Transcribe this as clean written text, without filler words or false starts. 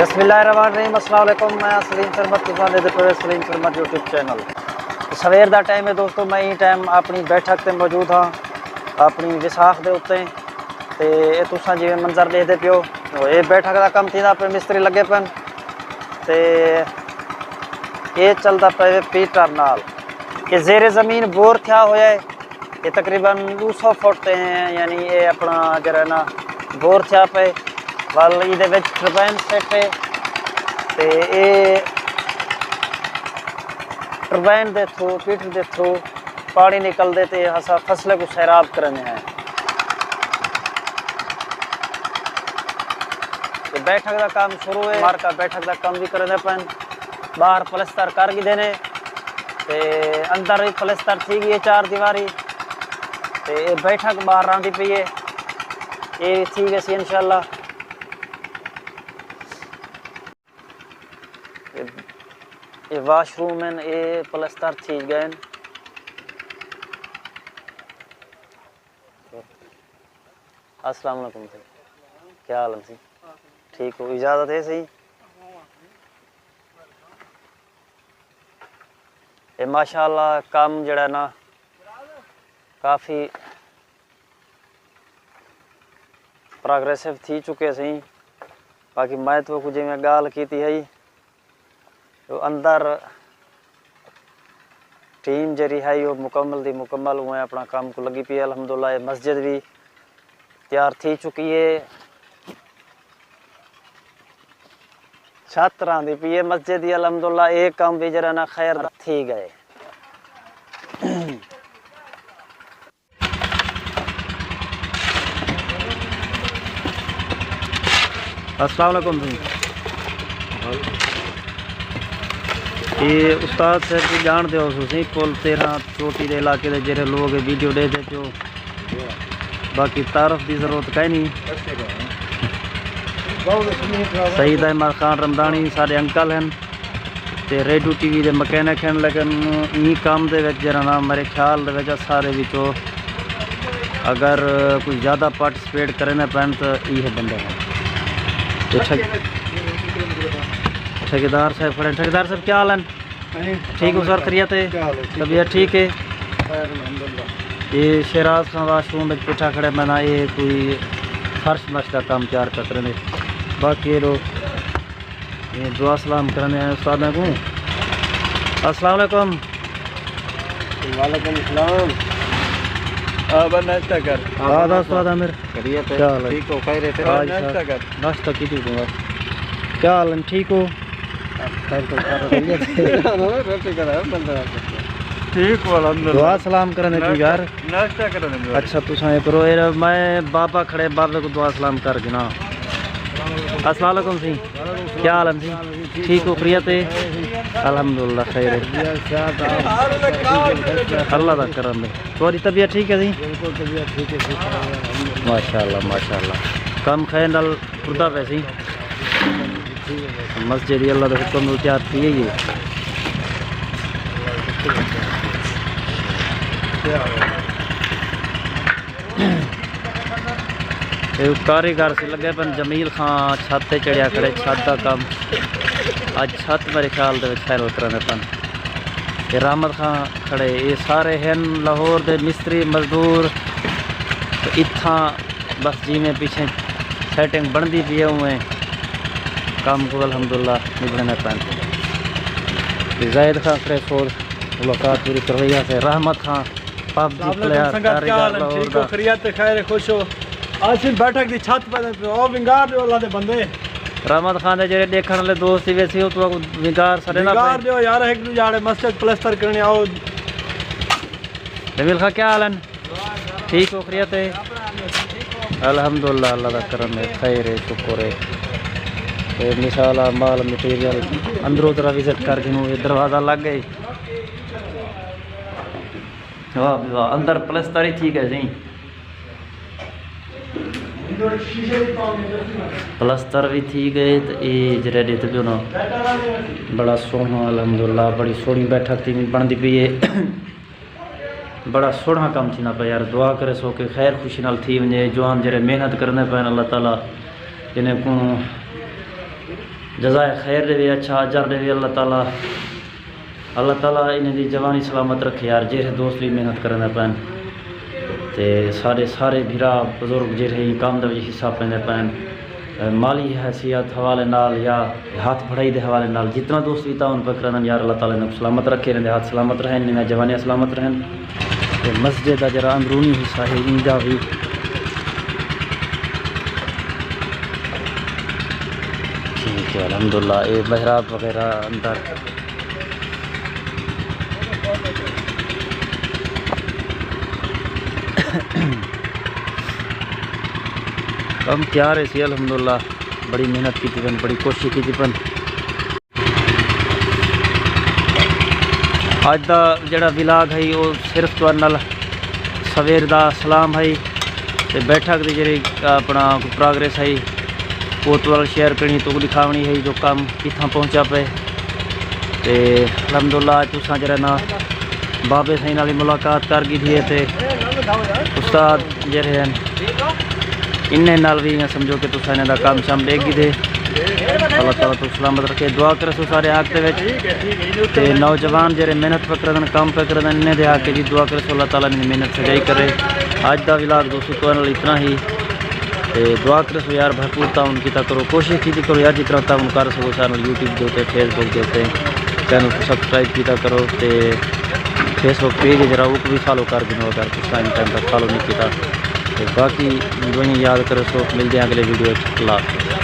बिस्मिल्लाहिर्रहमानिर्रहीम। अस्सलाम वालेकुम। मैं सलीम सरमद तुसां दे पे सलीम सरमद यूट्यूब चैनल। सवेर का टाइम है दोस्तों, मैं ही टाइम अपनी बैठक से मौजूद हाँ अपनी विसाख के उत्ते ते तुसां जिवें मंजर देखते पियो ये बैठक का काम थींदा पे मिस्त्री लगे पन ते ये चलता पे पीटर नाल कि जेरे ज़मीन बोर थिया होया है ये तकरीबन 200 फुट ते हैं, यानी ये अपना जरा ना बोर थिया पे वाल ये टरबाइन सेट है ते ये टरबाइन के थ्रू पीटर के थ्रू पानी निकलते ते असा फसलें को सैराब करने हैं। बैठक का काम शुरू है, मार का बैठक का काम भी करने पैन बाहर पलस्तर कर गए देने ते अंदर भी पलस्तर थी गई है 4 दीवारी ते बैठक बाहर आँदी पई है ये थी गई सी इंशाल्लाह। ये वाशरूम है ये पलस्तर थी गए। अस्सलाम वालेकुम जी, क्या हाल है जी? ठीक हो? इजाज़त है सही? ये माशाअल्लाह काम जड़ा ना काफ़ी प्रोग्रेसिव थी चुके सही। बाकी मैं तो कुछ में गाल की थी है तो अंदर टीम जरी है वो मुकम्मल दी मुकम्मल हुए अपना काम को लगी पी है। अल्हम्दुलिल्लाह मस्जिद भी तैयार थी चुकी है, छत आँदी पी है मस्जिद ही। अल्हम्दुलिल्लाह एक काम भी जरा ना खैर थी गए। अस्सलाम वालेकुम जी। ये उस्ताद साहब की जान दो तुसीं पुल 13 चोटी के इलाके के जेरे लोग वीडियो दे देते हो, बाकी तारफ की जरूरत कहीं नहीं। सईद अहमद खान रमदानी सारे अंकल हैं ते रेडियो टीवी के मकैनिक हैं, लेकिन ई काम दे विच जरा ना मेरे ख्याल दे विच सारे विचों अगर कोई ज़्यादा पार्टिसिपेट करने पैन तो ये बंदे हैं। ठेकेदार साहब खड़े। ठेकेदार साहब क्या हाल है? ठीक हो सर? खैरियत है? तबीयत ठीक है? ये शहराज खान वाशरूम में पिठा खड़े मैंने ये कोई फर्श मश का काम तैयार कर रहे। बाकी लोग ये दुआ सलाम करने आए उस्ताद को। अस्सलाम वालेकुम। वालेकुम सलाम। नाश्ता कर। आधा उस्ताद आमिर खैरियत है? ठीक हो? खैरियत है? नाश्ता कर। नाश्ता की दूँगा। क्या हाल है? ठीक हो? ठीक हो अल्हम्दुलिल्लाह। दुआ सलाम करने की यार नाश्ता करने। अच्छा तुसा ये करो मैं बाबा खड़े बाबे को दुआ सलाम कर देना। अस्सलाम वालेकुम जी, क्या हाल है जी? ठीक हो? खैरियत है? अल्हम्दुलिल्लाह खैर है। अल्लाह का करम है। तुम्हारी तबीयत ठीक है जी? बिल्कुल तबीयत ठीक है माशाअल्लाह माशाअल्लाह। कम खैर नाल खुदा वैसे ही मस्जिद अल्लाह के हुक्म तैयार थी है ये कारीगर से लगे पन जमील खान छत से चढ़िया खड़े। छत का काम आज छत मेरे ख्याल के खैर उतरने पन। ये रहमत खान खड़े ये सारे हैं लाहौर के मिस्त्री मजदूर तो इत्था बस जिमें पीछे सेटिंग बनती पी हुए काम को अल्हम्दुलिल्लाह निभने पैन। जायद खान खड़े फोर मुलाकात पूरी करवैया से। रहमत खान पब जी प्लेयर खैरियत खैर खुश हो? आज बैठक की छत पर विंगार दो अल्लाह दे बंदे। रहमत खान दे जेरे देखण वाले दोस्त ही वैसे हो तो विंगार सरे ना विंगार दो यार। एक दू जाड़े मस्जिद प्लास्टर करने आओ। जमील खान क्या हाल है? ठीक हो? खैरियत है? अल्हम्दुलिल्लाह अल्लाह का करम है खैर है शुक्र है। तो मिसाल माल मटीरियल अंदरों तरह विजिट करके ये दरवाज़ा लग गए। वाह वाह अंदर प्लस्तर ही ठीक है जी। प्लस्तर भी थी गए तो ये जरा देते भी ना बड़ा सोहना अल्हम्दुलिल्लाह बड़ी सोहनी बैठक थी बनती पई है। बड़ा सोहना काम थी ना पे यार। दुआ करे सो के खैर खुशी नाल थी वजे। जवान जरे मेहनत करने पैन अल्लाह ताला इन्हें को जज़ाए खैर दे अच्छा अजर दे अल्लाह ताला इन्हें दी जवानी सलामत रखे यार। जेरे दोस्त भी मेहनत करने पैन ते सारे भीरा बुजुर्ग जेरे काम का हिस्सा पैंदे पैन माली हैसियत हवाले नाल या हाथ फड़ाई के हवाले नाल जितना दोस्त भी ताउन पर करन यार अल्लाह ताला ने सलामत रखे, इन्हें हाथ सलामत रहन, इन्हें जवानियाँ सलामत रहन। ते मस्जिद का जरा अंदरूनी हिस्सा है इंदा भी ठीक है अल्हम्दुलिल्लाह। ये बहरात वगैरह अंदर कम तैयार है सी अल्हम्दुलिल्लाह। बड़ी मेहनत की थी, बड़ी कोशिश की थी। अज का जड़ा विलाग है वो सिर्फ तुहाडे नाल सवेर का सलाम है ते बैठक की जी अपना प्रोग्रेस है वो तुहाडे शेयर करनी तो दिखावनी है जो काम कितना पहुँचा पे। ते अल्हम्दुलिल्लाह तुसां जरा ना बाबे साईं नाल मुलाकात कर गई थी ते उस्ताद जेरे हैं इन्हें नाल भी समझो कि तुसा इन्हें दा काम शाम देख गई थे। अल्लाह ताला तो सलामत रखे, दुआ करे सो सारे आग ते नौजवान जेरे मेहनत पर करन काम पर करन इन्हें दे आके जी दुआ करे सो अल्लाह ताला इन्हें मेहनत सजाई करे। आज का विलाग दोस्तों तो नाल इतना ही ते दुआ करे सो यार भरपूर ताउन कीता करो, कोशिश की करो यार जितना ताउन कर सको चैनल यूट्यूब के उत्ते फेसबुक के उत्ते चैनल को सब्सक्राइब किया करो ते फेसबुक पेज जरा वो भी फॉलो कर दिनो अगर तुम टाइम तक फॉलो नहीं किया। बाकी दुआएं याद करो सो मिलते हैं अगले वीडियो। अल्लाह हाफ़िज़।